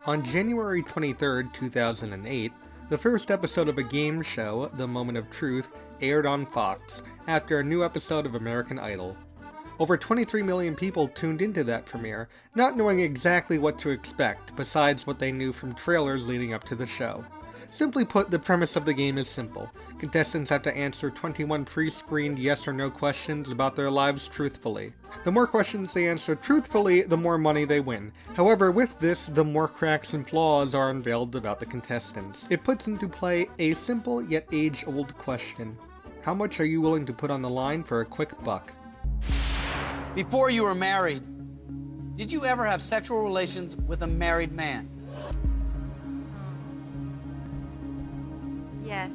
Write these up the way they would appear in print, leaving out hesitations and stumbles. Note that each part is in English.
On January 23, 2008, the first episode of a game show, The Moment of Truth, aired on Fox, after a new episode of American Idol. Over 23 million people tuned into that premiere, not knowing exactly what to expect, besides what they knew from trailers leading up to the show. Simply put, the premise of the game is simple. Contestants have to answer 21 pre-screened yes or no questions about their lives truthfully. The more questions they answer truthfully, the more money they win. However, with this, the more cracks and flaws are unveiled about the contestants. It puts into play a simple yet age-old question. How much are you willing to put on the line for a quick buck? Before you were married, did you ever have sexual relations with a married man? Yes.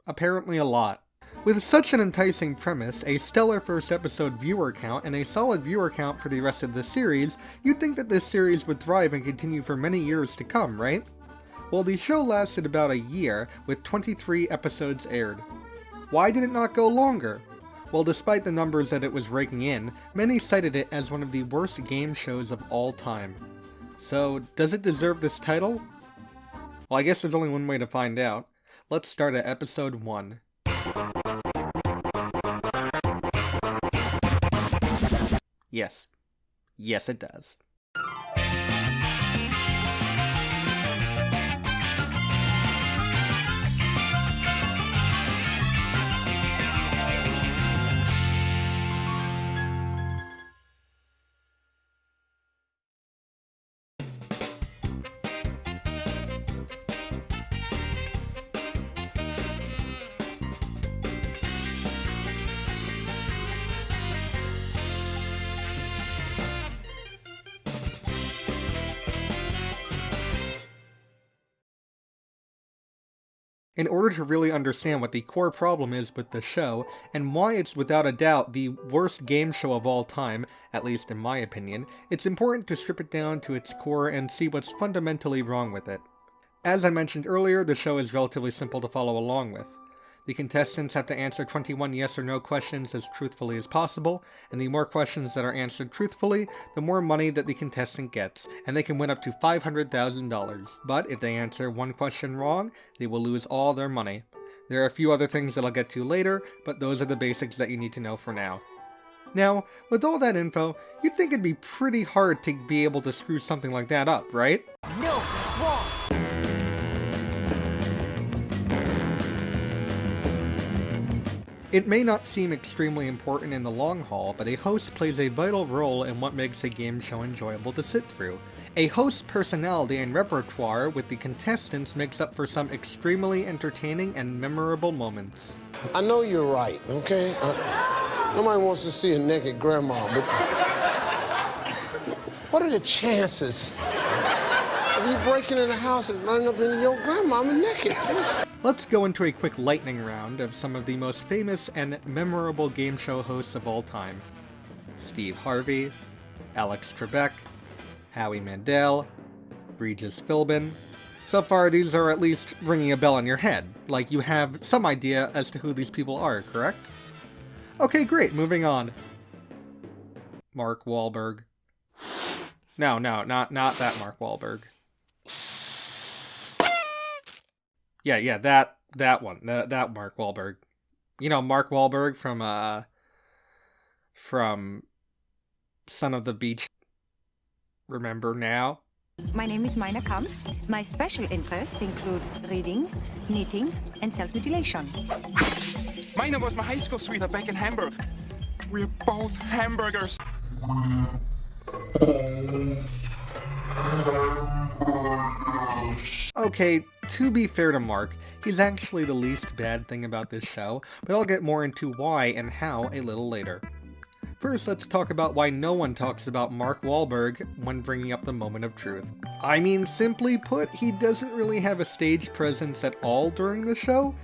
Apparently a lot. With such an enticing premise, a stellar first episode viewer count, and a solid viewer count for the rest of the series, you'd think that this series would thrive and continue for many years to come, right? Well, the show lasted about a year, with 23 episodes aired. Why did it not go longer? Well, despite the numbers that it was raking in, many cited it as one of the worst game shows of all time. So, does it deserve this title? Well, I guess there's only one way to find out. Let's start at episode 1. Yes. Yes, it does. In order to really understand what the core problem is with the show, and why it's without a doubt the worst game show of all time, at least in my opinion, it's important to strip it down to its core and see what's fundamentally wrong with it. As I mentioned earlier, the show is relatively simple to follow along with. The contestants have to answer 21 yes or no questions as truthfully as possible, and the more questions that are answered truthfully, the more money that the contestant gets, and they can win up to $500,000. But if they answer one question wrong, they will lose all their money. There are a few other things that I'll get to later, but those are the basics that you need to know for now. Now, with all that info, you'd think it'd be pretty hard to be able to screw something like that up, right? No, that's wrong. It may not seem extremely important in the long haul, but a host plays a vital role in what makes a game show enjoyable to sit through. A host's personality and repertoire with the contestants makes up for some extremely entertaining and memorable moments. I know you're right, okay? Nobody wants to see a naked grandma, but what are the chances of you breaking in the house and running up into your grandmama naked? Let's go into a quick lightning round of some of the most famous and memorable game show hosts of all time. Steve Harvey, Alex Trebek, Howie Mandel, Regis Philbin. So far, these are at least ringing a bell in your head, like you have some idea as to who these people are, correct? Okay, great, moving on. Mark Walberg. No, not that Mark Walberg. Yeah, that one. That Mark Walberg. You know, Mark Walberg from Son of the Beach. Remember Now? My name is Mina Kampf. My special interests include reading, knitting, and self-mutilation. Mina was my high school sweetheart back in Hamburg. We're both hamburgers. Okay, to be fair to Mark, he's actually the least bad thing about this show, but I'll get more into why and how a little later. First, let's talk about why no one talks about Mark Walberg when bringing up the moment of truth. I mean, simply put, he doesn't really have a stage presence at all during the show.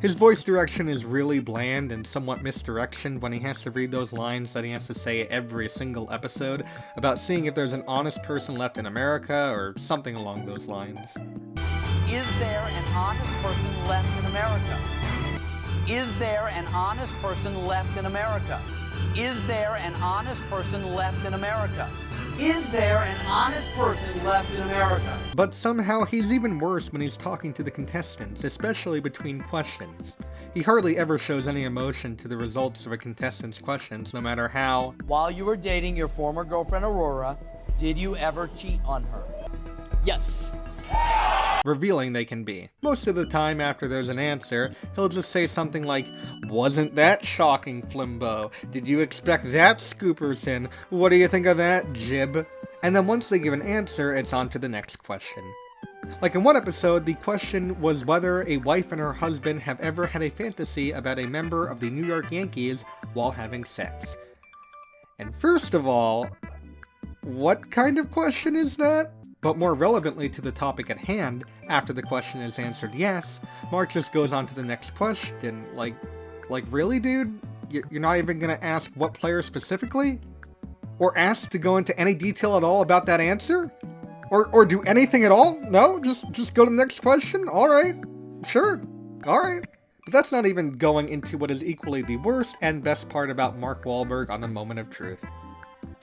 His voice direction is really bland and somewhat misdirectioned when he has to read those lines that he has to say every single episode about seeing if there's an honest person left in America or something along those lines. Is there an honest person left in America? Is there an honest person left in America? Is there an honest person left in America? Is there an honest person left in America? But somehow he's even worse when he's talking to the contestants, especially between questions. He hardly ever shows any emotion to the results of a contestant's questions, no matter how. While you were dating your former girlfriend Aurora, did you ever cheat on her? Yes. Revealing they can be. Most of the time after there's an answer, he'll just say something like, "Wasn't that shocking, Flimbo? Did you expect that, Scooperson? What do you think of that, Jib?" And then once they give an answer, it's on to the next question. Like in one episode, the question was whether a wife and her husband have ever had a fantasy about a member of the New York Yankees while having sex. And first of all, what kind of question is that? But more relevantly to the topic at hand, after the question is answered yes, Mark just goes on to the next question. Like really, dude? You're not even gonna ask what player specifically? Or ask to go into any detail at all about that answer? Or do anything at all? No? Just go to the next question? Alright. Sure. Alright. But that's not even going into what is equally the worst and best part about Mark Walberg on the Moment of Truth.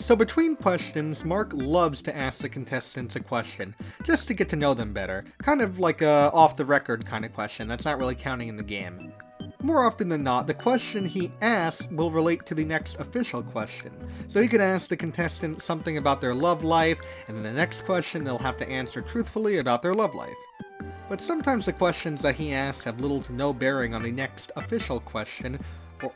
So between questions, Mark loves to ask the contestants a question, just to get to know them better. Kind of like a off-the-record kind of question that's not really counting in the game. More often than not, the question he asks will relate to the next official question. So he could ask the contestant something about their love life, and then the next question they'll have to answer truthfully about their love life. But sometimes the questions that he asks have little to no bearing on the next official question,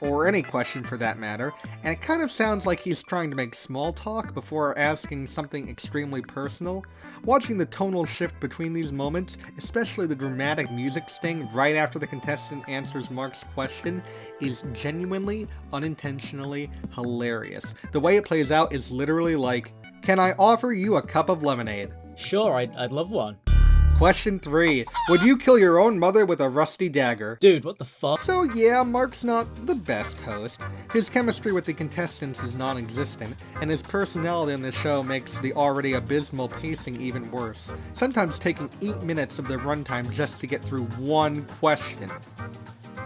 or any question for that matter, and it kind of sounds like he's trying to make small talk before asking something extremely personal. Watching the tonal shift between these moments, especially the dramatic music sting right after the contestant answers Mark's question, is genuinely, unintentionally hilarious. The way it plays out is literally like, "Can I offer you a cup of lemonade?" Sure, I'd love one. Question 3. Would you kill your own mother with a rusty dagger? Dude, what the fuck? So yeah, Mark's not the best host. His chemistry with the contestants is non-existent, and his personality on the show makes the already abysmal pacing even worse, sometimes taking 8 minutes of the runtime just to get through one question.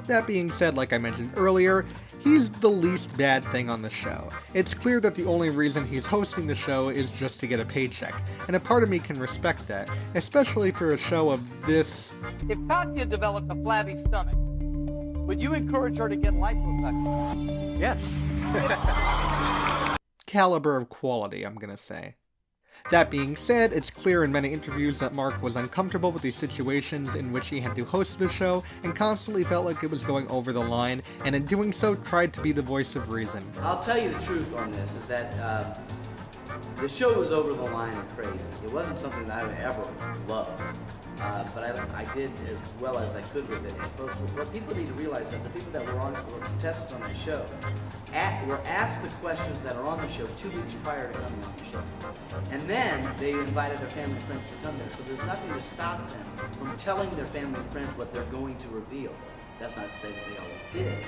That being said, like I mentioned earlier, he's the least bad thing on the show. It's clear that the only reason he's hosting the show is just to get a paycheck, and a part of me can respect that, especially for a show of this... If Katya developed a flabby stomach, would you encourage her to get liposuction? Yes. caliber of quality, I'm gonna say. That being said, it's clear in many interviews that Mark was uncomfortable with the situations in which he had to host the show and constantly felt like it was going over the line, and in doing so tried to be the voice of reason. I'll tell you the truth on this, is that the show was over the line and crazy. It wasn't something that I would ever love, but I did as well as I could with it. But what people need to realize is that the people that were contestants on the show were asked the questions that are on the show 2 weeks prior to coming on the show. And then they invited their family and friends to come there. So there's nothing to stop them from telling their family and friends what they're going to reveal. That's not to say that they always did.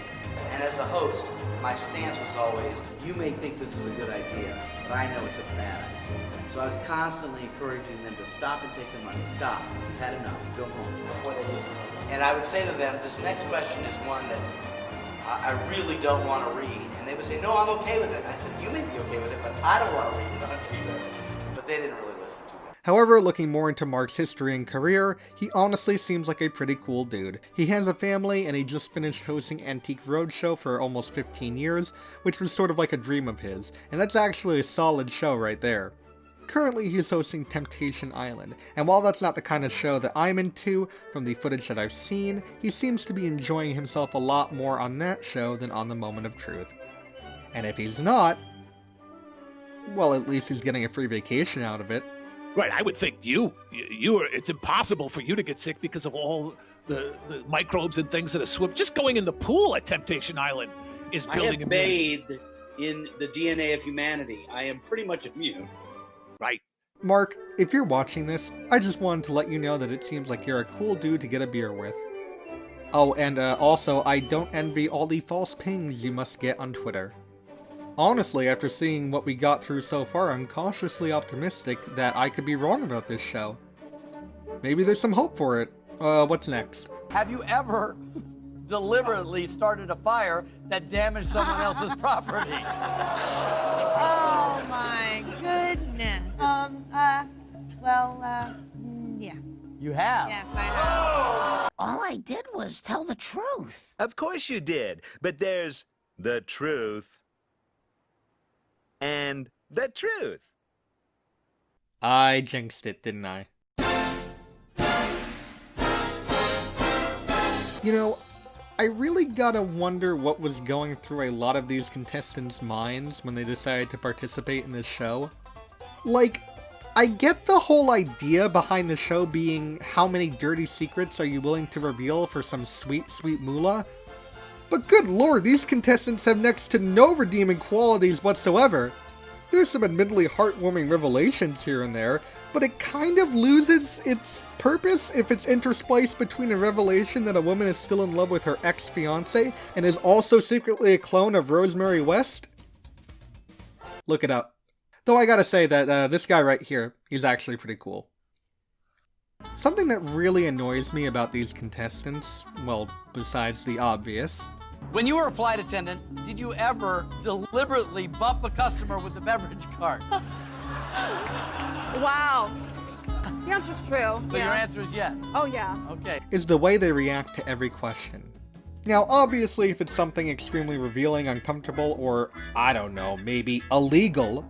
And as the host, my stance was always, You may think this is a good idea, but I know it's a bad idea. So I was constantly encouraging them to stop and take their money. Stop. You've had enough. Go home. before they listen. And I would say to them, this next question is one that I really don't want to read. And they would say, no, I'm okay with it. And I said, you may be okay with it, but I don't want to read it on TV. But they didn't really listen to me. However, looking more into Mark's history and career, he honestly seems like a pretty cool dude. He has a family, and he just finished hosting Antique Roadshow for almost 15 years, which was sort of like a dream of his, and that's actually a solid show right there. Currently, he's hosting Temptation Island, and while that's not the kind of show that I'm into, from the footage that I've seen, he seems to be enjoying himself a lot more on that show than on the Moment of Truth. And if he's not, well, at least he's getting a free vacation out of it. Right, I would think it's impossible for you to get sick because of all the microbes and things that are swim. Just going in the pool at Temptation Island is building immunity. bathed in the DNA of humanity. I am pretty much immune. Right. Mark, if you're watching this, I just wanted to let you know that it seems like you're a cool dude to get a beer with. Oh, and also, I don't envy all the false pings you must get on Twitter. Honestly, after seeing what we got through so far, I'm cautiously optimistic that I could be wrong about this show. Maybe there's some hope for it. What's next? Have you ever deliberately started a fire that damaged someone else's property? Oh my goodness. goodness. Yeah. You have? Yes, I have. All I did was tell the truth. Of course you did, but there's the truth and the truth. I jinxed it, didn't I? You know, I really gotta wonder what was going through a lot of these contestants' minds when they decided to participate in this show. Like, I get the whole idea behind the show being how many dirty secrets are you willing to reveal for some sweet, sweet moolah? But good lord, these contestants have next to no redeeming qualities whatsoever. There's some admittedly heartwarming revelations here and there, but it kind of loses its purpose if it's interspliced between a revelation that a woman is still in love with her ex-fiancé and is also secretly a clone of Rosemary West. Look it up. Though I gotta say that this guy right here, he's actually pretty cool. Something that really annoys me about these contestants, well, besides the obvious. When you were a flight attendant, did you ever deliberately bump a customer with the beverage cart? Wow. The answer's true. So your answer is yes? Oh, yeah. Okay. Is the way they react to every question. Now, obviously, if it's something extremely revealing, uncomfortable, or, I don't know, maybe illegal,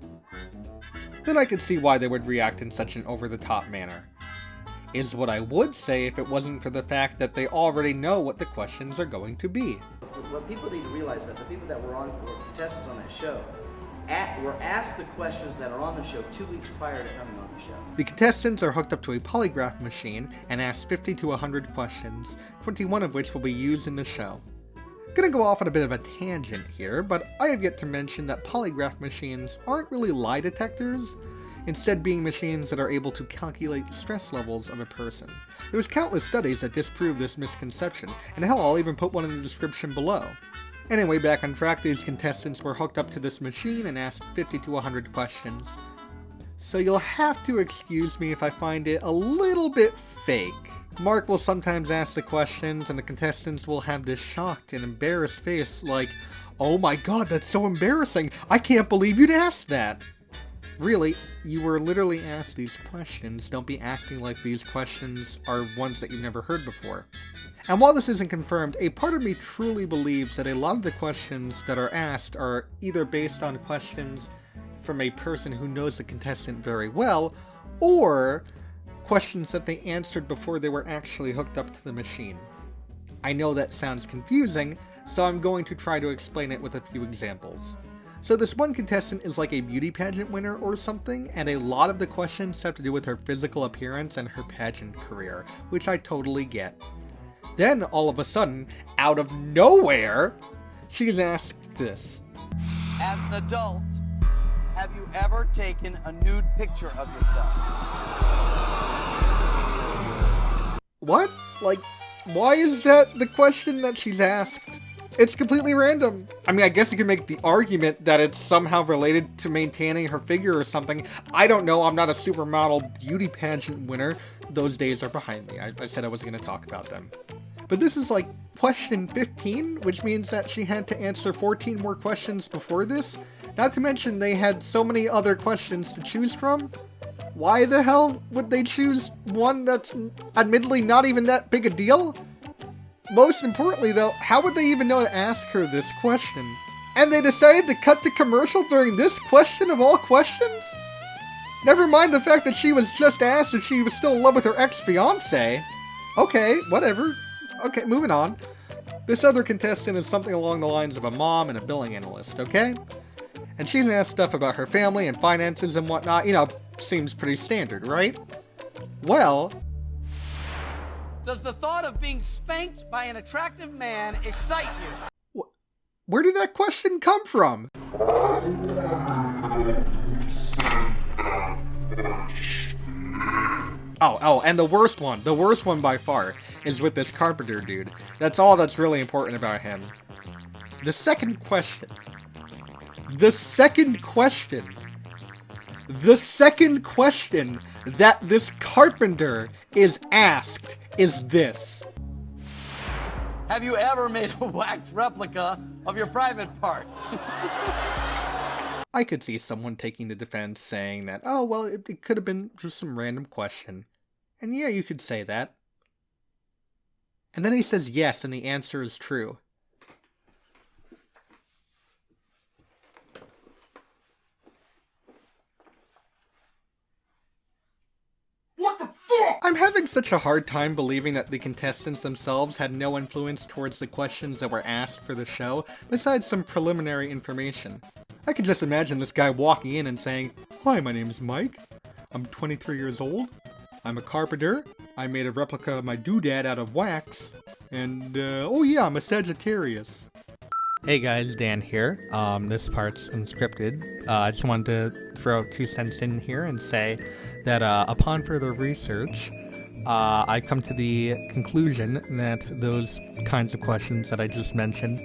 then I could see why they would react in such an over-the-top manner. Is what I would say if it wasn't for the fact that they already know what the questions are going to be. What people need to realize is that the people that were contestants on that show were asked the questions that are on the show 2 weeks prior to coming on the show. The contestants are hooked up to a polygraph machine and asked 50 to 100 questions, 21 of which will be used in the show. Gonna go off on a bit of a tangent here, but I have yet to mention that polygraph machines aren't really lie detectors, instead being machines that are able to calculate stress levels of a person. There's countless studies that disprove this misconception, and hell, I'll even put one in the description below. Anyway, back on track, these contestants were hooked up to this machine and asked 50 to 100 questions. So you'll have to excuse me if I find it a little bit fake. Mark will sometimes ask the questions, and the contestants will have this shocked and embarrassed face like, "Oh my god, that's so embarrassing! I can't believe you'd ask that!" Really, you were literally asked these questions. Don't be acting like these questions are ones that you've never heard before. And while this isn't confirmed, a part of me truly believes that a lot of the questions that are asked are either based on questions from a person who knows the contestant very well, or questions that they answered before they were actually hooked up to the machine. I know that sounds confusing, so I'm going to try to explain it with a few examples. So this one contestant is like a beauty pageant winner or something, and a lot of the questions have to do with her physical appearance and her pageant career, which I totally get. Then, all of a sudden, out of nowhere, she's asked this. As an adult, have you ever taken a nude picture of yourself? What? Like, why is that the question that she's asked? It's completely random. I mean, I guess you can make the argument that it's somehow related to maintaining her figure or something. I don't know, I'm not a supermodel beauty pageant winner. Those days are behind me. I said I wasn't going to talk about them. But this is like question 15, which means that she had to answer 14 more questions before this. Not to mention they had so many other questions to choose from. Why the hell would they choose one that's admittedly not even that big a deal? Most importantly though, how would they even know to ask her this question? And they decided to cut to commercial during this question of all questions? Never mind the fact that she was just asked if she was still in love with her ex-fiancé. Okay, whatever. Okay, moving on. This other contestant is something along the lines of a mom and a billing analyst, okay? And she's asked stuff about her family and finances and whatnot. You know, seems pretty standard, right? Well... Does the thought of being spanked by an attractive man excite you? Where did that question come from? Oh, and the worst one by far, is with this carpenter dude. That's all that's really important about him. The second question that this carpenter is asked is this. Have you ever made a wax replica of your private parts? I could see someone taking the defense saying that, oh, well, it could have been just some random question. And yeah, you could say that. And then he says yes, and the answer is true. What the fuck? I'm having such a hard time believing that the contestants themselves had no influence towards the questions that were asked for the show, besides some preliminary information. I could just imagine this guy walking in and saying, "Hi, my name's Mike. I'm 23 years old. I'm a carpenter. I made a replica of my doodad out of wax. And, oh yeah, I'm a Sagittarius." Hey guys, Dan here. This part's unscripted. I just wanted to throw 2 cents in here and say that upon further research, I come to the conclusion that those kinds of questions that I just mentioned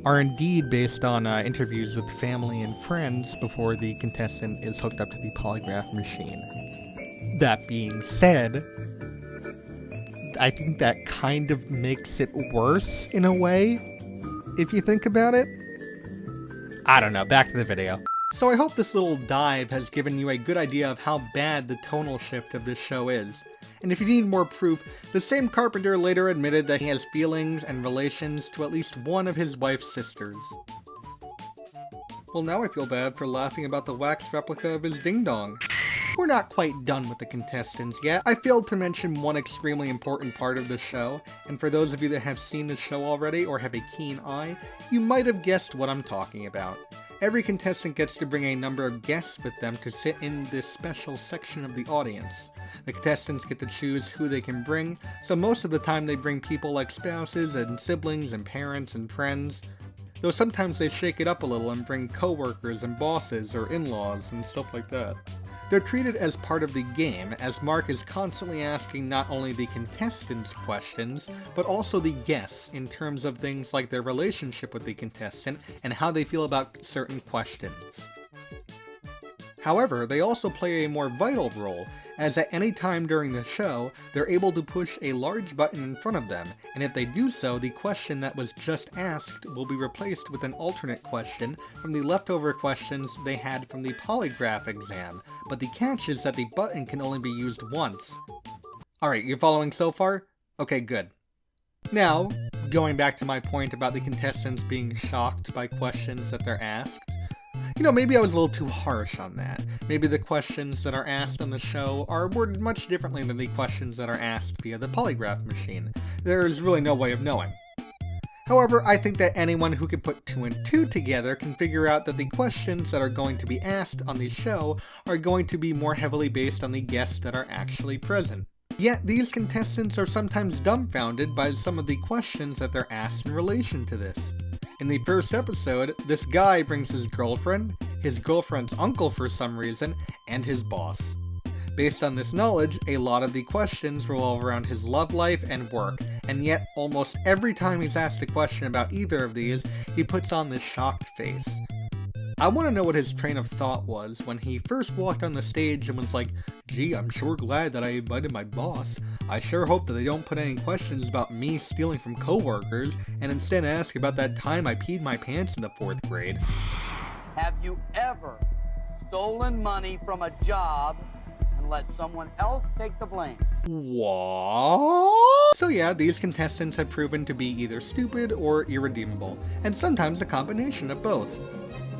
are indeed based on interviews with family and friends before the contestant is hooked up to the polygraph machine. That being said, I think that kind of makes it worse in a way, if you think about it. I don't know, back to the video. So I hope this little dive has given you a good idea of how bad the tonal shift of this show is. And if you need more proof, the same carpenter later admitted that he has feelings and relations to at least one of his wife's sisters. Well, now I feel bad for laughing about the wax replica of his ding-dong. We're not quite done with the contestants yet. I failed to mention one extremely important part of the show, and for those of you that have seen the show already or have a keen eye, you might have guessed what I'm talking about. Every contestant gets to bring a number of guests with them to sit in this special section of the audience. The contestants get to choose who they can bring, so most of the time they bring people like spouses and siblings and parents and friends, though sometimes they shake it up a little and bring co-workers and bosses or in-laws and stuff like that. They're treated as part of the game, as Mark is constantly asking not only the contestants questions, but also the guests in terms of things like their relationship with the contestant and how they feel about certain questions. However, they also play a more vital role, as at any time during the show, they're able to push a large button in front of them, and if they do so, the question that was just asked will be replaced with an alternate question from the leftover questions they had from the polygraph exam, but the catch is that the button can only be used once. Alright, you following so far? Okay, good. Now, going back to my point about the contestants being shocked by questions that they're asked, you know, maybe I was a little too harsh on that. Maybe the questions that are asked on the show are worded much differently than the questions that are asked via the polygraph machine. There's really no way of knowing. However, I think that anyone who can put 2 and 2 together can figure out that the questions that are going to be asked on the show are going to be more heavily based on the guests that are actually present. Yet, these contestants are sometimes dumbfounded by some of the questions that they're asked in relation to this. In the first episode, this guy brings his girlfriend's uncle for some reason, and his boss. Based on this knowledge, a lot of the questions revolve around his love life and work, and yet almost every time he's asked a question about either of these, he puts on this shocked face. I want to know what his train of thought was when he first walked on the stage and was like, "Gee, I'm sure glad that I invited my boss. I sure hope that they don't put any questions about me stealing from coworkers and instead ask about that time I peed my pants in the 4th grade." Have you ever stolen money from a job and let someone else take the blame? What? So yeah, these contestants have proven to be either stupid or irredeemable, and sometimes a combination of both.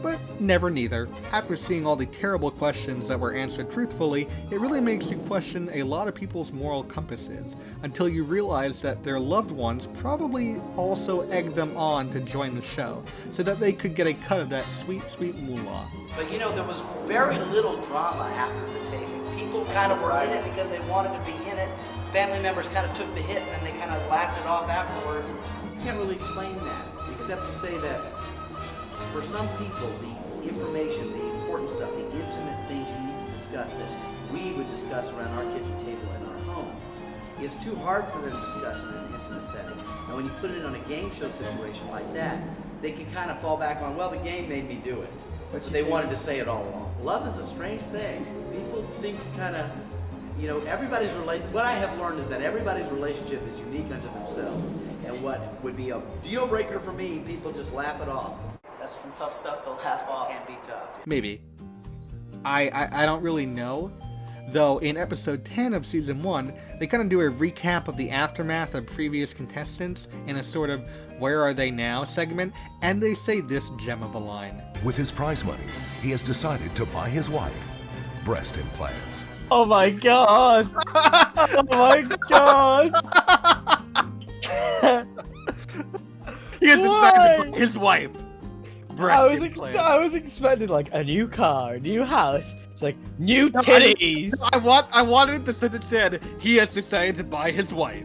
But never neither. After seeing all the terrible questions that were answered truthfully, it really makes you question a lot of people's moral compasses, until you realize that their loved ones probably also egged them on to join the show, so that they could get a cut of that sweet, sweet moolah. But you know, there was very little drama after the taping. People kind of were in it because they wanted to be in it. Family members kind of took the hit and then they kind of laughed it off afterwards. You can't really explain that, except to say that for some people, the information, the important stuff, the intimate things you need to discuss that we would discuss around our kitchen table in our home is too hard for them to discuss in an intimate setting. And when you put it on a game show situation like that, they can kind of fall back on, well, the game made me do it. But they wanted to say it all along. Love is a strange thing. People seem to kind of, you know, what I have learned is that everybody's relationship is unique unto themselves. And what would be a deal breaker for me, people just laugh it off. That's some tough stuff to laugh off. Can be tough. Maybe. I don't really know. Though in episode 10 of season 1, they kind of do a recap of the aftermath of previous contestants in a sort of "Where Are They Now" segment, and they say this gem of a line. With his prize money, he has decided to buy his wife breast implants. Oh my god! Oh my god! He has decided to buy his wife breast implants. I was expecting like a new car, a new house. It's like new titties. I wanted the sentence said he has decided to buy his wife.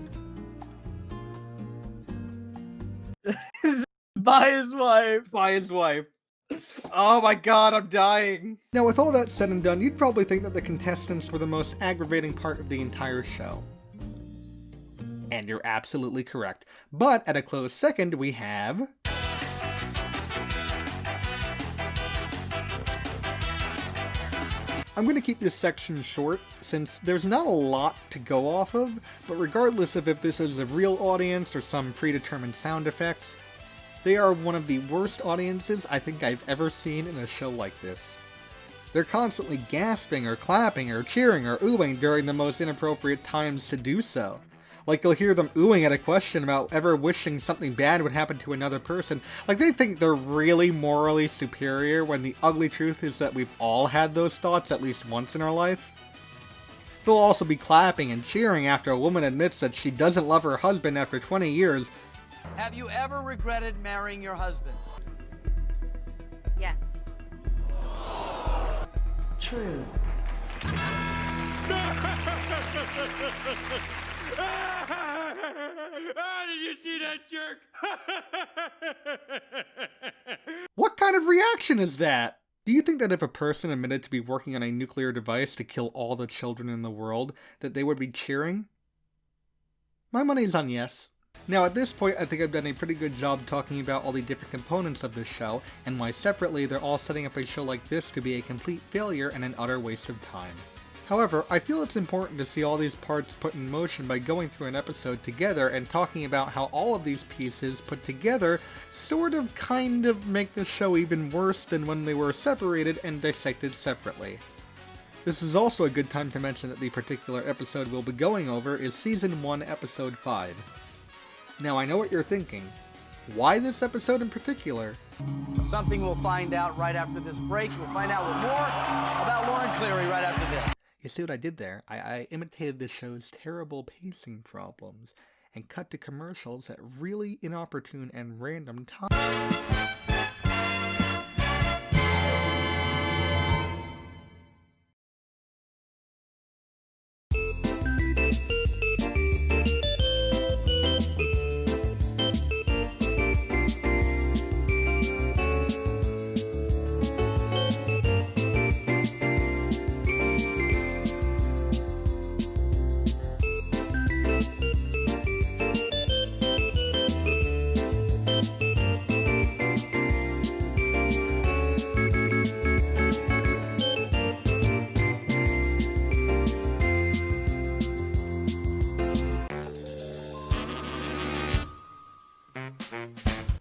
Buy his wife. Buy his wife. Oh my god, I'm dying. Now, with all that said and done, you'd probably think that the contestants were the most aggravating part of the entire show. And you're absolutely correct. But at a close second, we have... I'm going to keep this section short, since there's not a lot to go off of, but regardless of if this is a real audience or some predetermined sound effects, they are one of the worst audiences I think I've ever seen in a show like this. They're constantly gasping or clapping or cheering or oohing during the most inappropriate times to do so. Like, you'll hear them oohing at a question about ever wishing something bad would happen to another person. Like, they think they're really morally superior when the ugly truth is that we've all had those thoughts at least once in our life. They'll also be clapping and cheering after a woman admits that she doesn't love her husband after 20 years. Have you ever regretted marrying your husband? Yes. True. Did you see that jerk? What kind of reaction is that? Do you think that if a person admitted to be working on a nuclear device to kill all the children in the world, that they would be cheering? My money's on yes. Now at this point, I think I've done a pretty good job talking about all the different components of this show, and why separately they're all setting up a show like this to be a complete failure and an utter waste of time. However, I feel it's important to see all these parts put in motion by going through an episode together and talking about how all of these pieces put together kind of make the show even worse than when they were separated and dissected separately. This is also a good time to mention that the particular episode we'll be going over is Season 1, Episode 5. Now I know what you're thinking. Why this episode in particular? Something we'll find out right after this break. We'll find out more about Lauren Cleary right after this. You see what I did there? I imitated the show's terrible pacing problems and cut to commercials at really inopportune and random times.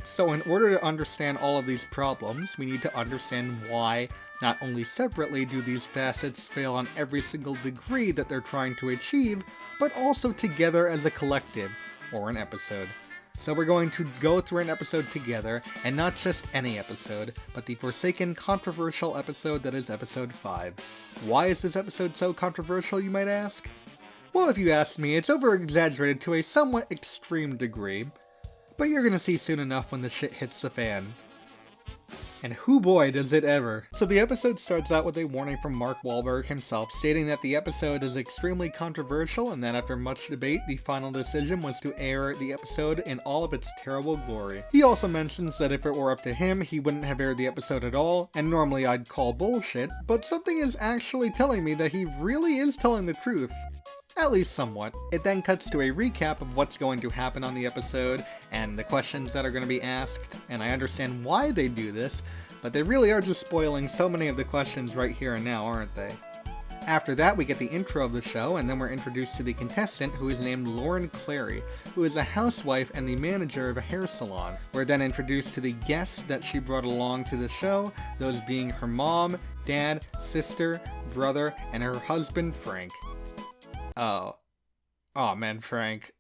So in order to understand all of these problems, we need to understand why, not only separately do these facets fail on every single degree that they're trying to achieve, but also together as a collective, or an episode. So we're going to go through an episode together, and not just any episode, but the forsaken controversial episode that is episode 5. Why is this episode so controversial, you might ask? Well, if you ask me, it's over-exaggerated to a somewhat extreme degree. But you're gonna see soon enough when the shit hits the fan. And hoo boy does it ever. So the episode starts out with a warning from Mark Walberg himself, stating that the episode is extremely controversial and that after much debate, the final decision was to air the episode in all of its terrible glory. He also mentions that if it were up to him, he wouldn't have aired the episode at all, and normally I'd call bullshit, but something is actually telling me that he really is telling the truth. At least somewhat. It then cuts to a recap of what's going to happen on the episode, and the questions that are going to be asked, and I understand why they do this, but they really are just spoiling so many of the questions right here and now, aren't they? After that, we get the intro of the show, and then we're introduced to the contestant, who is named Lauren Clary, who is a housewife and the manager of a hair salon. We're then introduced to the guests that she brought along to the show, those being her mom, dad, sister, brother, and her husband, Frank. Oh man, Frank,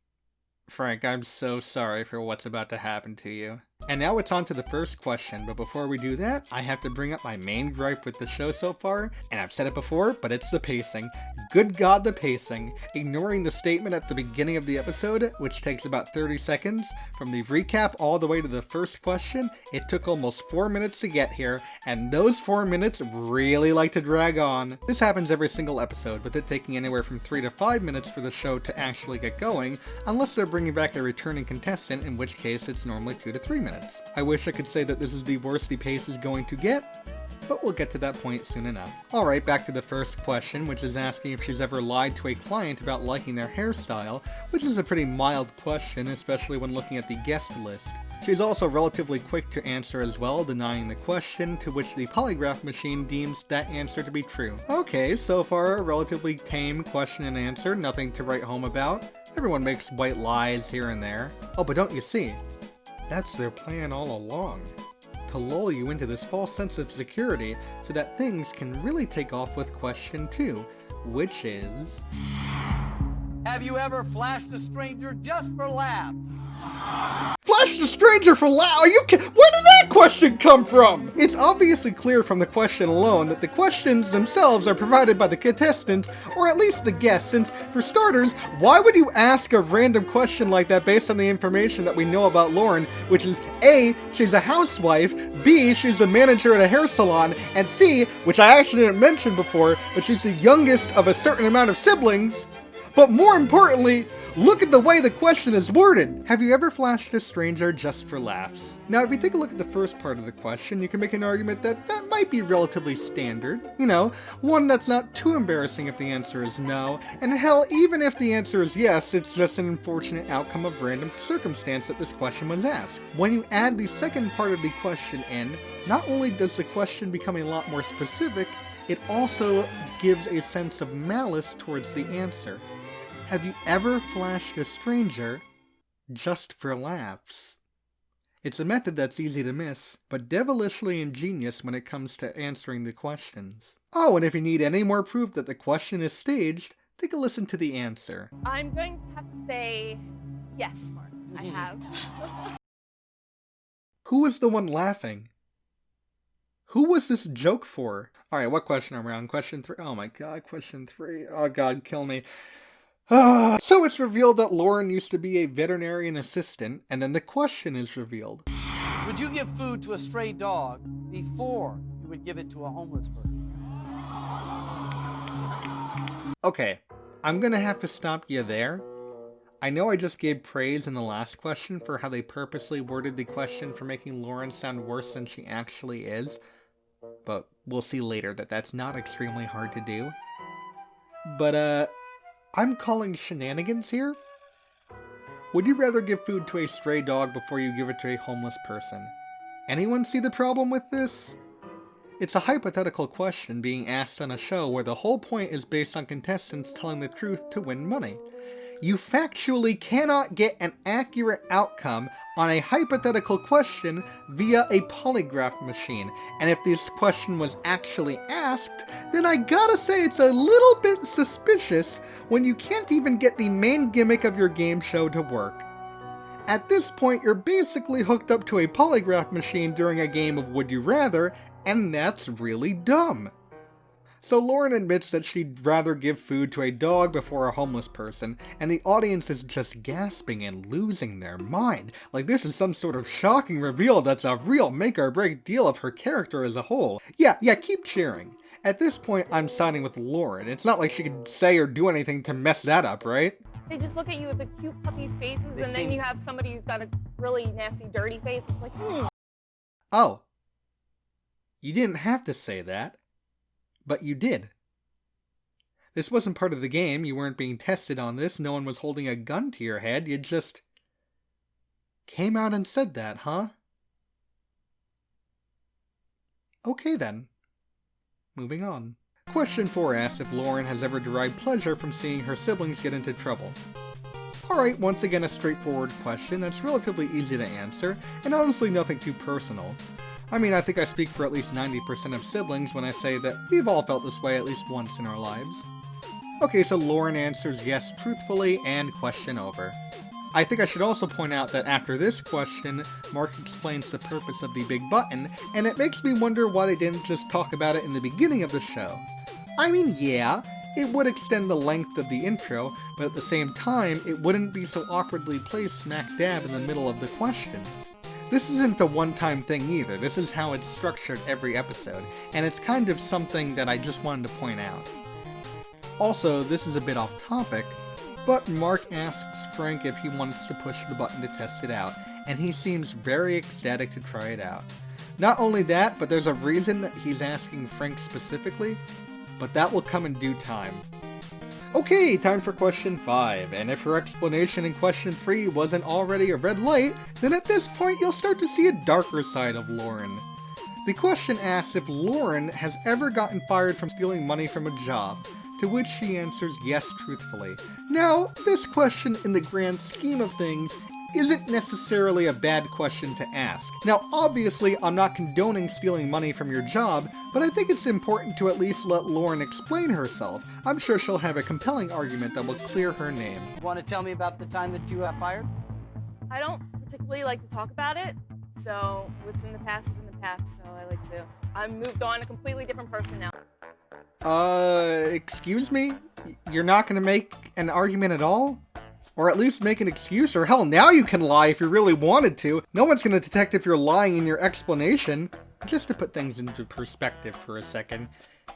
I'm so sorry for what's about to happen to you. And now it's on to the first question, but before we do that, I have to bring up my main gripe with the show so far, and I've said it before, but it's the pacing. Good God, the pacing. Ignoring the statement at the beginning of the episode, which takes about 30 seconds, from the recap all the way to the first question, it took almost 4 minutes to get here, and those 4 minutes really like to drag on. This happens every single episode, with it taking anywhere from 3 to 5 minutes for the show to actually get going, unless they're bringing back a returning contestant, in which case it's normally 2 to 3 minutes. I wish I could say that this is the worst the pace is going to get, but we'll get to that point soon enough. Alright, back to the first question, which is asking if she's ever lied to a client about liking their hairstyle, which is a pretty mild question, especially when looking at the guest list. She's also relatively quick to answer as well, denying the question, to which the polygraph machine deems that answer to be true. Okay, so far a relatively tame question and answer, nothing to write home about. Everyone makes white lies here and there. Oh, but don't you see? That's their plan all along. To lull you into this false sense of security so that things can really take off with question 2, which is... Have you ever flashed a stranger just for laughs? Flashed a stranger for laughs? Where did that question come from? It's obviously clear from the question alone that the questions themselves are provided by the contestants, or at least the guests, since, for starters, why would you ask a random question like that based on the information that we know about Lauren, which is A, she's a housewife, B, she's the manager at a hair salon, and C, which I actually didn't mention before, but she's the youngest of a certain amount of siblings. But more importantly, look at the way the question is worded. Have you ever flashed a stranger just for laughs? Now, if you take a look at the first part of the question, you can make an argument that that might be relatively standard. You know, one that's not too embarrassing if the answer is no. And hell, even if the answer is yes, it's just an unfortunate outcome of random circumstance that this question was asked. When you add the second part of the question in, not only does the question become a lot more specific, it also gives a sense of malice towards the answer. Have you ever flashed a stranger just for laughs? It's a method that's easy to miss, but devilishly ingenious when it comes to answering the questions. Oh, and if you need any more proof that the question is staged, take a listen to the answer. I'm going to have to say yes, Mark. I have. Who was the one laughing? Who was this joke for? Alright, what question are we on? Question 3? Oh my god, question 3. Oh god, kill me. So it's revealed that Lauren used to be a veterinarian assistant, and then the question is revealed. Would you give food to a stray dog before you would give it to a homeless person? Okay, I'm gonna have to stop you there. I know I just gave praise in the last question for how they purposely worded the question for making Lauren sound worse than she actually is, but we'll see later that that's not extremely hard to do. But, I'm calling shenanigans here. Would you rather give food to a stray dog before you give it to a homeless person? Anyone see the problem with this? It's a hypothetical question being asked on a show where the whole point is based on contestants telling the truth to win money. You factually cannot get an accurate outcome on a hypothetical question via a polygraph machine, and if this question was actually asked, then I gotta say it's a little bit suspicious when you can't even get the main gimmick of your game show to work. At this point, you're basically hooked up to a polygraph machine during a game of Would You Rather, and that's really dumb. So Lauren admits that she'd rather give food to a dog before a homeless person, and the audience is just gasping and losing their mind. Like this is some sort of shocking reveal that's a real make or break deal of her character as a whole. Yeah, keep cheering. At this point, I'm siding with Lauren. It's not like she could say or do anything to mess that up, right? They just look at you with the cute puppy faces, and then you have somebody who's got a really nasty, dirty face. It's like, Oh. You didn't have to say that. But you did. This wasn't part of the game, you weren't being tested on this, no one was holding a gun to your head, you just came out and said that, huh? Okay then. Moving on. Question 4 asks if Lauren has ever derived pleasure from seeing her siblings get into trouble. Alright, once again a straightforward question that's relatively easy to answer, and honestly nothing too personal. I mean, I think I speak for at least 90% of siblings when I say that we've all felt this way at least once in our lives. Okay, so Lauren answers yes truthfully, and question over. I think I should also point out that after this question, Mark explains the purpose of the big button, and it makes me wonder why they didn't just talk about it in the beginning of the show. I mean, yeah, it would extend the length of the intro, but at the same time, it wouldn't be so awkwardly placed smack dab in the middle of the questions. This isn't a one-time thing either, this is how it's structured every episode, and it's kind of something that I just wanted to point out. Also, this is a bit off topic, but Mark asks Frank if he wants to push the button to test it out, and he seems very ecstatic to try it out. Not only that, but there's a reason that he's asking Frank specifically, but that will come in due time. Okay, time for question 5, and if her explanation in question 3 wasn't already a red light, then at this point you'll start to see a darker side of Lauren. The question asks if Lauren has ever gotten fired from stealing money from a job, to which she answers yes truthfully. Now, this question in the grand scheme of things isn't necessarily a bad question to ask. Now, obviously, I'm not condoning stealing money from your job, but I think it's important to at least let Lauren explain herself. I'm sure she'll have a compelling argument that will clear her name. Want to tell me about the time that you got fired? I don't particularly like to talk about it, so what's in the past is in the past, so I like to. I've moved on, a completely different person now. Excuse me? You're not gonna make an argument at all? Or at least make an excuse, or hell, now you can lie if you really wanted to. No one's gonna detect if you're lying in your explanation. Just to put things into perspective for a second,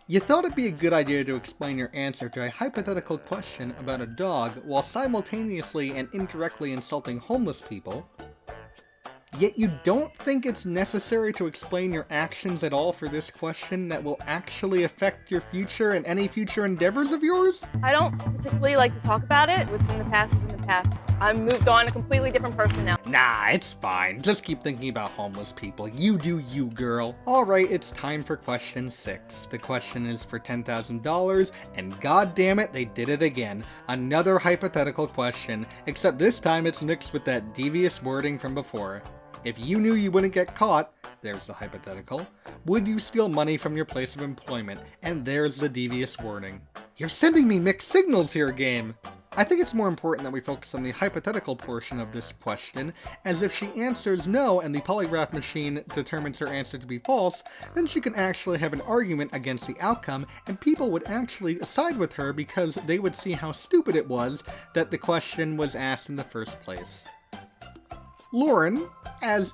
you thought it'd be a good idea to explain your answer to a hypothetical question about a dog while simultaneously and indirectly insulting homeless people. Yet you don't think it's necessary to explain your actions at all for this question that will actually affect your future and any future endeavors of yours? I don't particularly like to talk about it. What's in the past is in the past. I've moved on, a completely different person now. Nah, it's fine. Just keep thinking about homeless people. You do you, girl. Alright, it's time for question 6. The question is for $10,000, and god damn it, they did it again. Another hypothetical question, except this time it's mixed with that devious wording from before. If you knew you wouldn't get caught, there's the hypothetical, would you steal money from your place of employment? And there's the devious wording. You're sending me mixed signals here, game! I think it's more important that we focus on the hypothetical portion of this question, as if she answers no and the polygraph machine determines her answer to be false, then she can actually have an argument against the outcome, and people would actually side with her because they would see how stupid it was that the question was asked in the first place. Lauren, as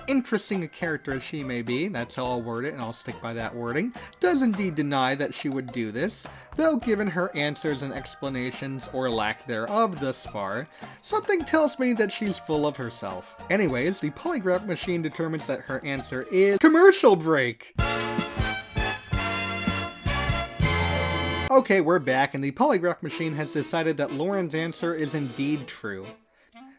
interesting a character as she may be, that's how I'll word it and I'll stick by that wording, does indeed deny that she would do this, though given her answers and explanations, or lack thereof thus far, something tells me that she's full of herself. Anyways, the polygraph machine determines that her answer is commercial break! Okay, we're back, and the polygraph machine has decided that Lauren's answer is indeed true.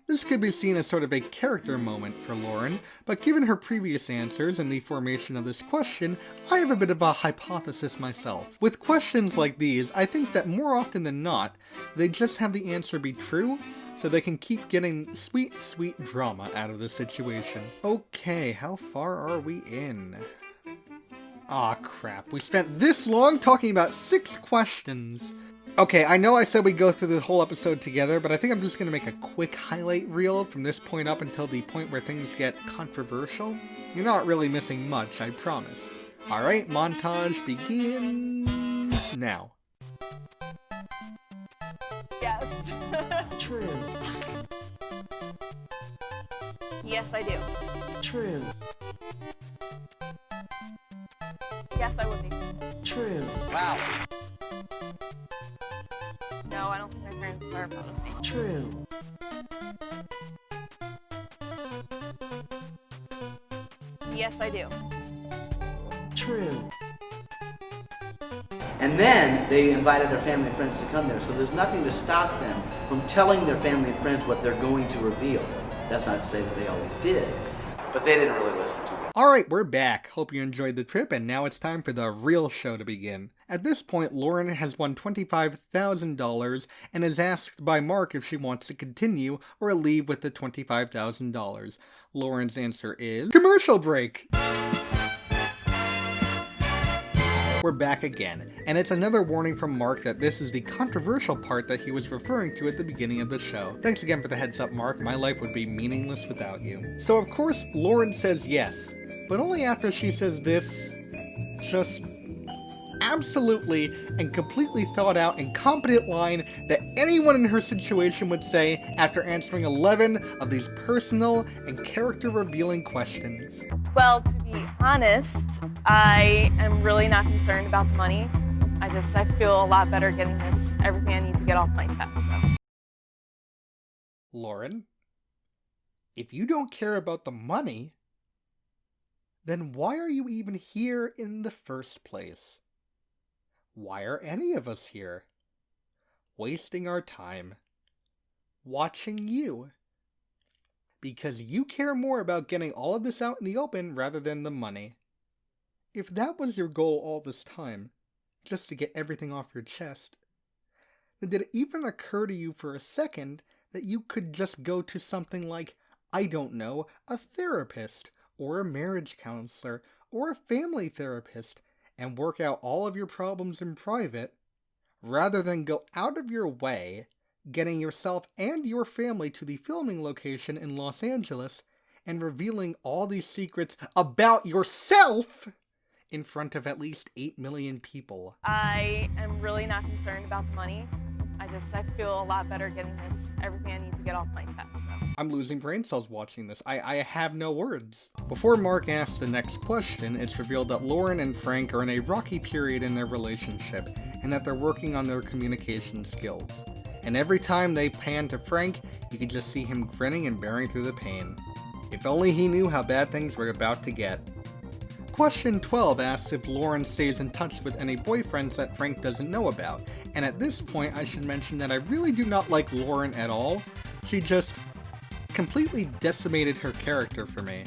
This could be seen as sort of a character moment for Lauren, but given her previous answers and the formation of this question, I have a bit of a hypothesis myself. With questions like these, I think that more often than not, they just have the answer be true, so they can keep getting sweet, sweet drama out of the situation. Okay, how far are we in? Aw, crap. We spent this long talking about 6 questions. Okay, I know I said we'd go through the whole episode together, but I think I'm just going to make a quick highlight reel from this point up until the point where things get controversial. You're not really missing much, I promise. Alright, montage begins now. Yes. True. Yes, I do. True. Yes, I would be. True. Wow. No, I don't think my parents are proud of me. True. Yes, I do. True. And then they invited their family and friends to come there, so there's nothing to stop them from telling their family and friends what they're going to reveal. That's not to say that they always did. But they didn't really listen to me. Alright, we're back. Hope you enjoyed the trip, and now it's time for the real show to begin. At this point, Lauren has won $25,000 and is asked by Mark if she wants to continue or leave with the $25,000. Lauren's answer is commercial break! We're back again, and it's another warning from Mark that this is the controversial part that he was referring to at the beginning of the show. Thanks again for the heads up, Mark. My life would be meaningless without you. So of course, Lauren says yes, but only after she says this just absolutely and completely thought out and competent line that anyone in her situation would say after answering 11 of these personal and character revealing questions. Well, to be honest, I am really not concerned about the money. I feel a lot better getting everything I need to get off my chest. So. Lauren, if you don't care about the money, then why are you even here in the first place? Why are any of us here? Wasting our time. Watching you. Because you care more about getting all of this out in the open rather than the money. If that was your goal all this time, just to get everything off your chest, then did it even occur to you for a second that you could just go to something like, I don't know, a therapist, or a marriage counselor, or a family therapist, and work out all of your problems in private, rather than go out of your way, getting yourself and your family to the filming location in Los Angeles, and revealing all these secrets about yourself in front of at least 8 million people. I am really not concerned about the money. I feel a lot better getting everything I need to get off my chest. So. I'm losing brain cells watching this. I have no words. Before Mark asks the next question, it's revealed that Lauren and Frank are in a rocky period in their relationship, and that they're working on their communication skills. And every time they pan to Frank, you can just see him grinning and bearing through the pain. If only he knew how bad things were about to get. Question 12 asks if Lauren stays in touch with any boyfriends that Frank doesn't know about, and at this point I should mention that I really do not like Lauren at all. She just completely decimated her character for me.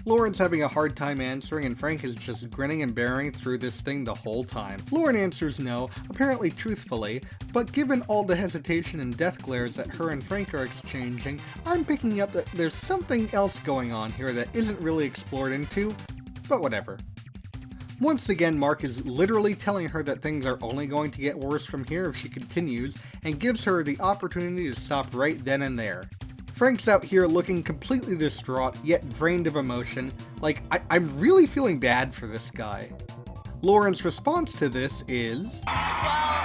Lauren's having a hard time answering, and Frank is just grinning and bearing through this thing the whole time. Lauren answers no, apparently truthfully, but given all the hesitation and death glares that her and Frank are exchanging, I'm picking up that there's something else going on here that isn't really explored into, but whatever. Once again, Mark is literally telling her that things are only going to get worse from here if she continues, and gives her the opportunity to stop right then and there. Frank's out here looking completely distraught, yet drained of emotion, like, I'm really feeling bad for this guy. Lauren's response to this is... Well,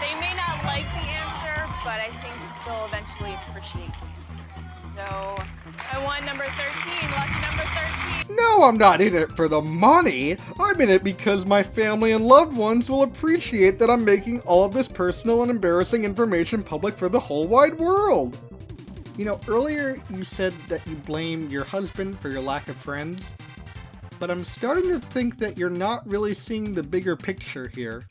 they may not like the answer, but I think they'll eventually appreciate the answer. So, I want number 13, lucky number 13. No, I'm not in it for the money. I'm in it because my family and loved ones will appreciate that I'm making all of this personal and embarrassing information public for the whole wide world. You know, earlier you said that you blame your husband for your lack of friends, but I'm starting to think that you're not really seeing the bigger picture here.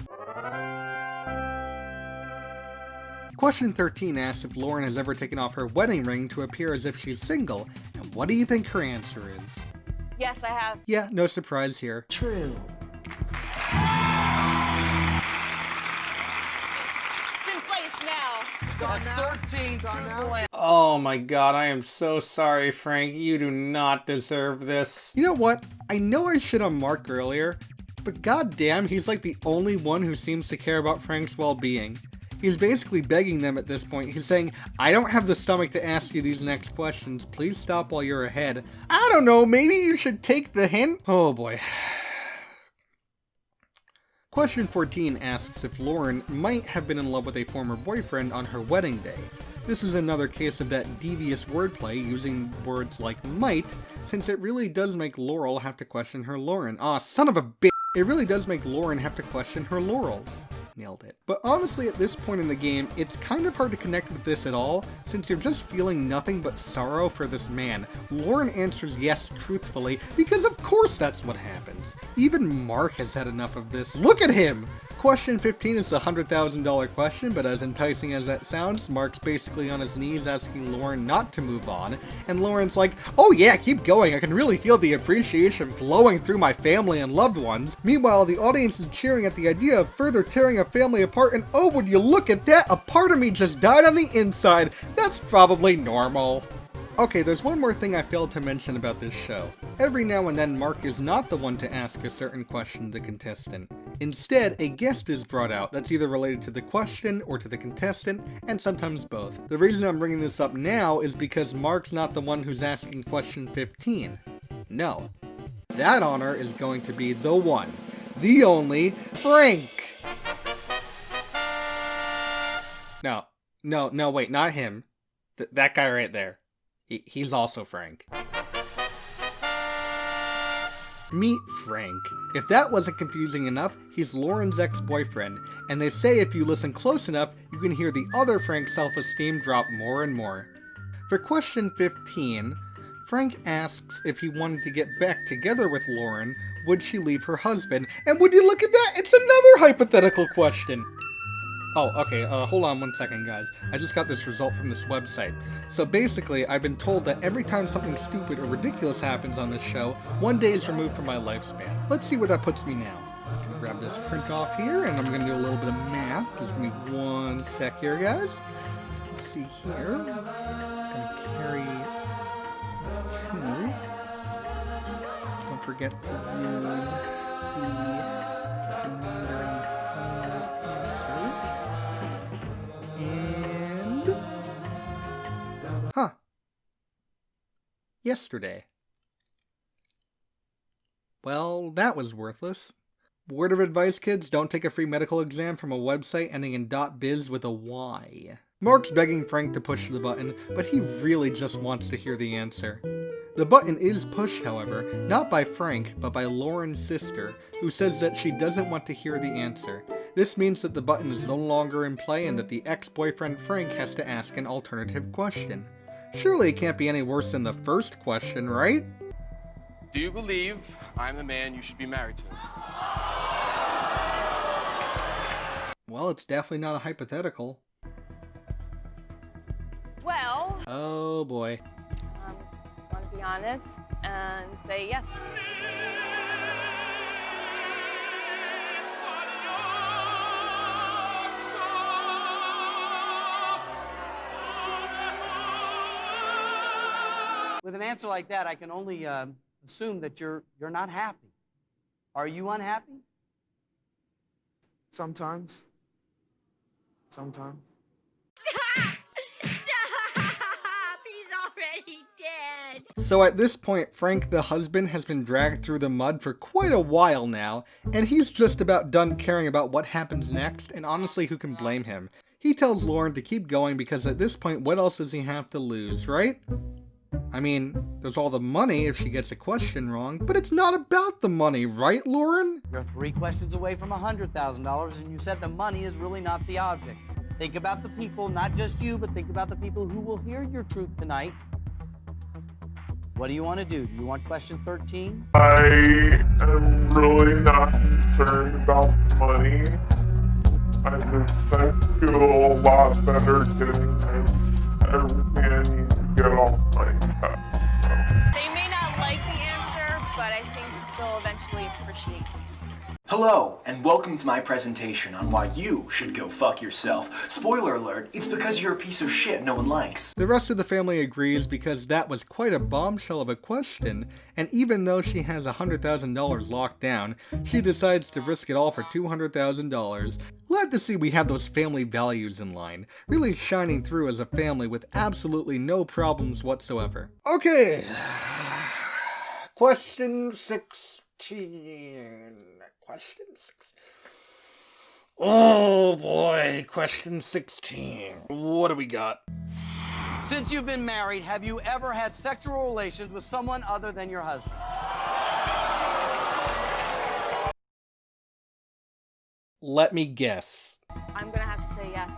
Question 13 asks if Lauren has ever taken off her wedding ring to appear as if she's single, and what do you think her answer is? Yes, I have. Yeah, no surprise here. True. It's in place now. That's 13 true to land. Oh my god, I am so sorry, Frank. You do not deserve this. You know what? I know I shit on Mark earlier, but goddamn, he's like the only one who seems to care about Frank's well-being. He's basically begging them at this point. He's saying, I don't have the stomach to ask you these next questions. Please stop while you're ahead. I don't know, maybe you should take the hint? Oh boy. Question 14 asks if Lauren might have been in love with a former boyfriend on her wedding day. This is another case of that devious wordplay using words like might, since it really does make Laurel have to question her Lauren. Aw, son of a bitch! It really does make Lauren have to question her laurels. Nailed it. But honestly, at this point in the game, it's kind of hard to connect with this at all, since you're just feeling nothing but sorrow for this man. Lauren answers yes truthfully, because of course that's what happens. Even Mark has had enough of this. Look at him! Question 15 is the $100,000 question, but as enticing as that sounds, Mark's basically on his knees asking Lauren not to move on, and Lauren's like, "Oh yeah, keep going, I can really feel the appreciation flowing through my family and loved ones." Meanwhile, the audience is cheering at the idea of further tearing a family apart, and oh, would you look at that, a part of me just died on the inside. That's probably normal. Okay, there's one more thing I failed to mention about this show. Every now and then, Mark is not the one to ask a certain question to the contestant. Instead, a guest is brought out that's either related to the question or to the contestant, and sometimes both. The reason I'm bringing this up now is because Mark's not the one who's asking question 15. No. That honor is going to be the one, the only, Frank! No, wait, not him. That guy right there. He's also Frank. Meet Frank. If that wasn't confusing enough, he's Lauren's ex-boyfriend, and they say if you listen close enough, you can hear the other Frank's self-esteem drop more and more. For question 15, Frank asks if he wanted to get back together with Lauren, would she leave her husband? And would you look at that, it's another hypothetical question! Oh, okay, hold on one second, guys. I just got this result from this website. So basically, I've been told that every time something stupid or ridiculous happens on this show, 1 day is removed from my lifespan. Let's see where that puts me now. I'm just gonna grab this print off here, and I'm gonna do a little bit of math. Just give me 1 sec here, guys. Let's see here. I'm gonna carry 2. Don't forget to use the yesterday. Well, that was worthless. Word of advice, kids, don't take a free medical exam from a website ending in .biz with a Y. Mark's begging Frank to push the button, but he really just wants to hear the answer. The button is pushed, however, not by Frank, but by Lauren's sister, who says that she doesn't want to hear the answer. This means that the button is no longer in play and that the ex-boyfriend Frank has to ask an alternative question. Surely it can't be any worse than the first question, right? Do you believe I'm the man you should be married to? Well, it's definitely not a hypothetical. Well... Oh boy. Want to be honest and say yes. With an answer like that, I can only assume that you're not happy. Are you unhappy? Sometimes. Sometimes. He's already dead. So at this point, Frank the husband has been dragged through the mud for quite a while now, and he's just about done caring about what happens next, and honestly, who can blame him? He tells Lauren to keep going because at this point, what else does he have to lose, right? I mean, there's all the money if she gets a question wrong, but it's not about the money, right, Lauren? You're 3 questions away from $100,000, and you said the money is really not the object. Think about the people, not just you, but think about the people who will hear your truth tonight. What do you want to do? Do you want question 13? I am really not concerned about the money. I just feel a lot better getting this everything I need to get off my chest. So. They may not like the answer, but I think they'll eventually appreciate the answer. Hello, and welcome to my presentation on why you should go fuck yourself. Spoiler alert, it's because you're a piece of shit no one likes. The rest of the family agrees because that was quite a bombshell of a question, and even though she has $100,000 locked down, she decides to risk it all for $200,000. Glad to see we have those family values in line, really shining through as a family with absolutely no problems whatsoever. Okay, question 16. Question 6. Oh boy, question 16. What do we got? Since you've been married, have you ever had sexual relations with someone other than your husband? Let me guess. I'm gonna have to say yes.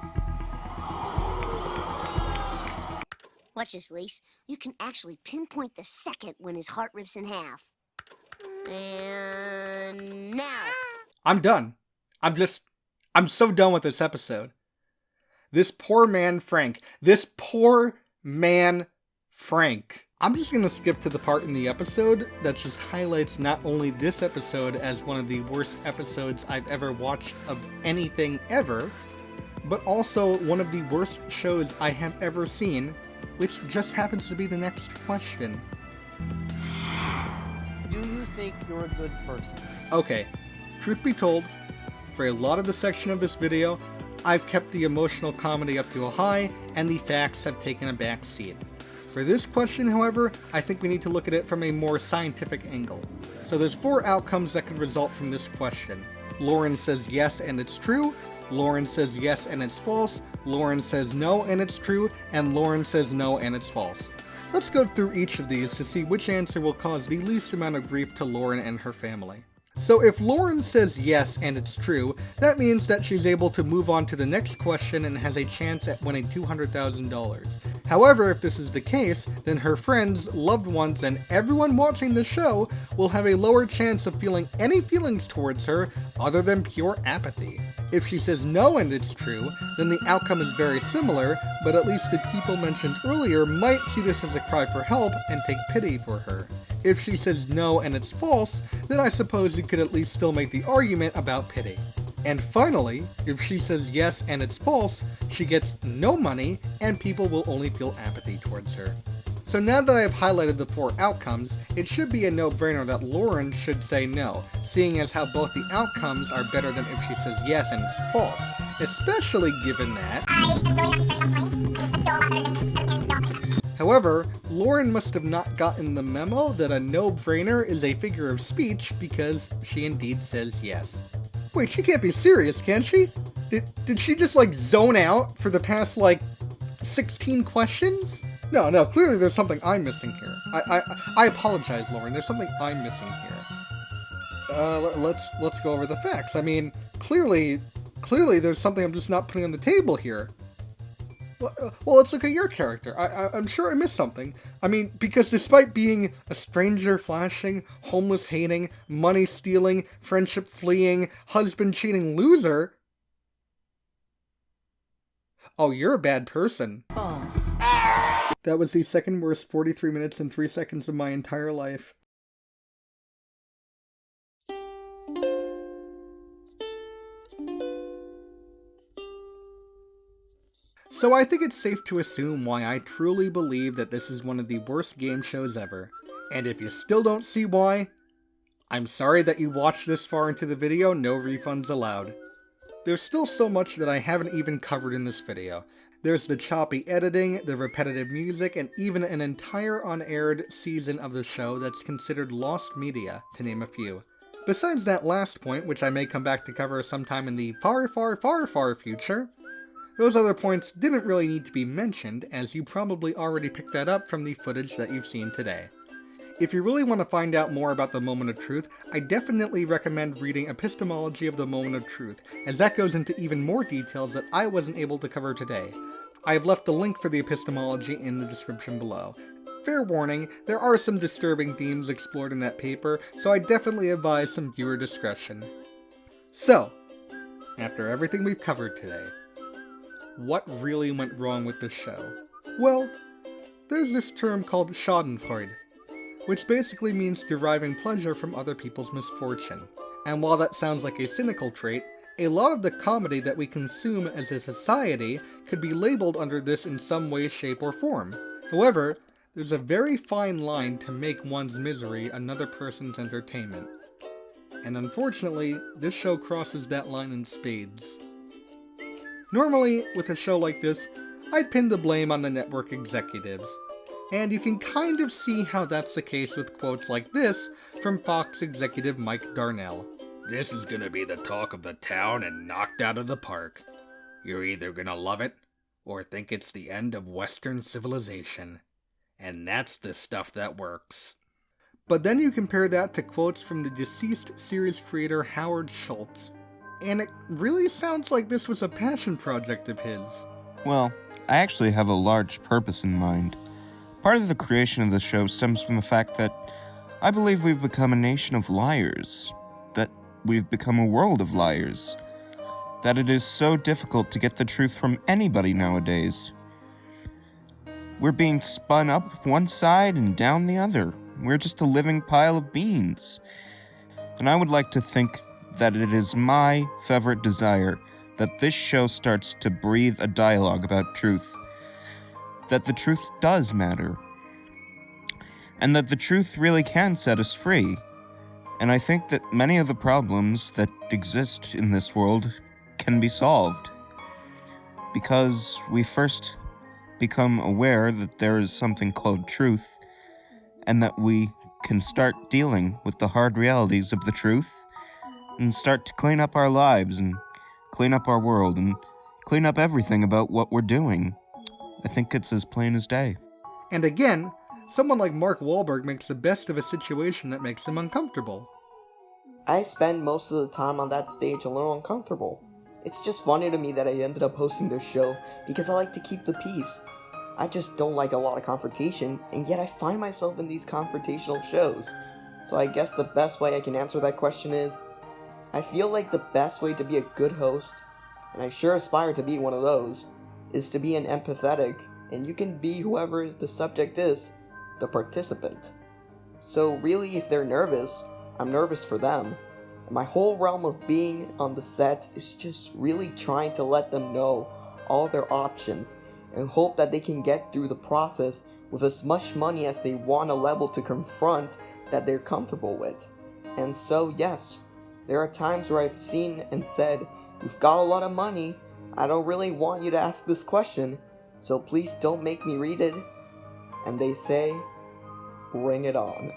Watch this, Lise. You can actually pinpoint the second when his heart rips in half. And now. I'm done. I'm just I'm so done with this episode. This poor man Frank. This poor man Frank. I'm just going to skip to the part in the episode that just highlights not only this episode as one of the worst episodes I've ever watched of anything ever, but also one of the worst shows I have ever seen, which just happens to be the next question. Do you think you're a good person? Okay, truth be told, for a lot of the section of this video, I've kept the emotional comedy up to a high, and the facts have taken a back seat. For this question, however, I think we need to look at it from a more scientific angle. So there's 4 outcomes that could result from this question. Lauren says yes and it's true, Lauren says yes and it's false, Lauren says no and it's true, and Lauren says no and it's false. Let's go through each of these to see which answer will cause the least amount of grief to Lauren and her family. So if Lauren says yes and it's true, that means that she's able to move on to the next question and has a chance at winning $200,000. However, if this is the case, then her friends, loved ones, and everyone watching the show will have a lower chance of feeling any feelings towards her other than pure apathy. If she says no and it's true, then the outcome is very similar, but at least the people mentioned earlier might see this as a cry for help and take pity for her. If she says no and it's false, then I suppose you could at least still make the argument about pity. And finally, if she says yes and it's false, she gets no money and people will only feel apathy towards her. So now that I have highlighted the 4 outcomes, it should be a no-brainer that Lauren should say no, seeing as how both the outcomes are better than if she says yes and it's false, especially given that... However, Lauren must have not gotten the memo that a no-brainer is a figure of speech because she indeed says yes. Wait, she can't be serious, can she? Did she just, like, zone out for the past, 16 questions? No, clearly there's something I'm missing here. I apologize, Lauren, there's something I'm missing here. Let's go over the facts. I mean, clearly there's something I'm just not putting on the table here. Well, let's look at your character. I'm sure I missed something. I mean, because despite being a stranger flashing, homeless hating, money stealing, friendship fleeing, husband cheating loser... Oh, you're a bad person. False. That was the second worst 43 minutes and 3 seconds of my entire life. So I think it's safe to assume why I truly believe that this is one of the worst game shows ever. And if you still don't see why, I'm sorry that you watched this far into the video, no refunds allowed. There's still so much that I haven't even covered in this video. There's the choppy editing, the repetitive music, and even an entire unaired season of the show that's considered lost media, to name a few. Besides that last point, which I may come back to cover sometime in the far, far, far, far future, those other points didn't really need to be mentioned, as you probably already picked that up from the footage that you've seen today. If you really want to find out more about the Moment of Truth, I definitely recommend reading Epistemology of the Moment of Truth, as that goes into even more details that I wasn't able to cover today. I have left the link for the epistemology in the description below. Fair warning, there are some disturbing themes explored in that paper, so I definitely advise some viewer discretion. So, after everything we've covered today, what really went wrong with this show? Well, there's this term called schadenfreude, which basically means deriving pleasure from other people's misfortune. And while that sounds like a cynical trait, a lot of the comedy that we consume as a society could be labeled under this in some way, shape, or form. However, there's a very fine line to make one's misery another person's entertainment. And unfortunately, this show crosses that line in spades. Normally, with a show like this, I'd pin the blame on the network executives. And you can kind of see how that's the case with quotes like this from Fox executive Mike Darnell. "This is gonna be the talk of the town and knocked out of the park. You're either gonna love it, or think it's the end of Western civilization. And that's the stuff that works." But then you compare that to quotes from the deceased series creator Howard Schultz, and it really sounds like this was a passion project of his. Well, I actually have a large purpose in mind. Part of the creation of the show stems from the fact that I believe we've become a nation of liars, that we've become a world of liars. that it is so difficult to get the truth from anybody nowadays. We're being spun up one side and down the other. We're just a living pile of beans. And I would like to think that it is my fervent desire that this show starts to breathe a dialogue about truth. That the truth does matter. And that the truth really can set us free. And I think that many of the problems that exist in this world can be solved. Because we first become aware that there is something called truth, and that we can start dealing with the hard realities of the truth, and start to clean up our lives, and clean up our world, and clean up everything about what we're doing. I think it's as plain as day. And again, someone like Mark Walberg makes the best of a situation that makes him uncomfortable. I spend most of the time on that stage a little uncomfortable. It's just funny to me that I ended up hosting this show because I like to keep the peace. I just don't like a lot of confrontation, and yet I find myself in these confrontational shows. So I guess the best way I can answer that question is, I feel like the best way to be a good host, and I sure aspire to be one of those, is to be an empathetic, and you can be whoever the subject is, the participant. So really, if they're nervous, I'm nervous for them. And my whole realm of being on the set is just really trying to let them know all their options and hope that they can get through the process with as much money as they want a level to confront that they're comfortable with. And so yes, there are times where I've seen and said, "You've got a lot of money, I don't really want you to ask this question, so please don't make me read it." And they say, "Bring it on."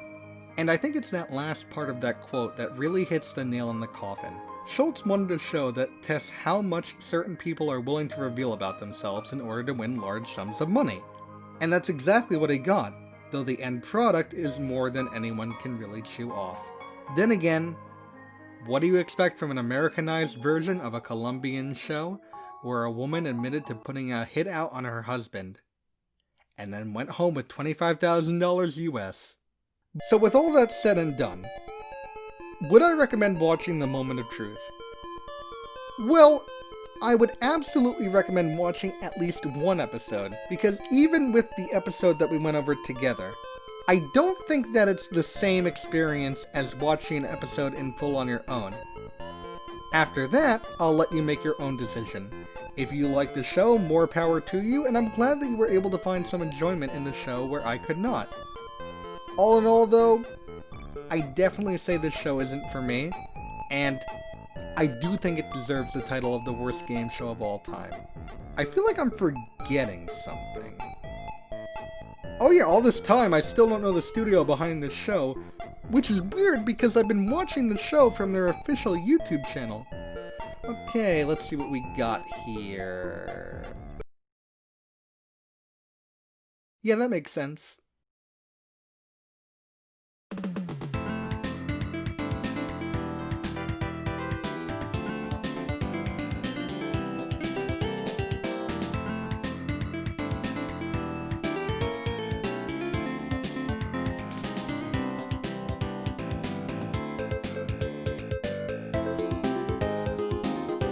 And I think it's that last part of that quote that really hits the nail in the coffin. Schultz wanted a show that tests how much certain people are willing to reveal about themselves in order to win large sums of money. And that's exactly what he got, though the end product is more than anyone can really chew off. Then again, what do you expect from an Americanized version of a Colombian show, where a woman admitted to putting a hit out on her husband, and then went home with $25,000 US? So with all that said and done, would I recommend watching The Moment of Truth? Well, I would absolutely recommend watching at least one episode, because even with the episode that we went over together, I don't think that it's the same experience as watching an episode in full on your own. After that, I'll let you make your own decision. If you like the show, more power to you, and I'm glad that you were able to find some enjoyment in the show where I could not. All in all, though, I definitely say this show isn't for me, and I do think it deserves the title of the worst game show of all time. I feel like I'm forgetting something. Oh yeah, all this time I still don't know the studio behind this show, which is weird because I've been watching the show from their official YouTube channel. Okay, let's see what we got here. Yeah, that makes sense.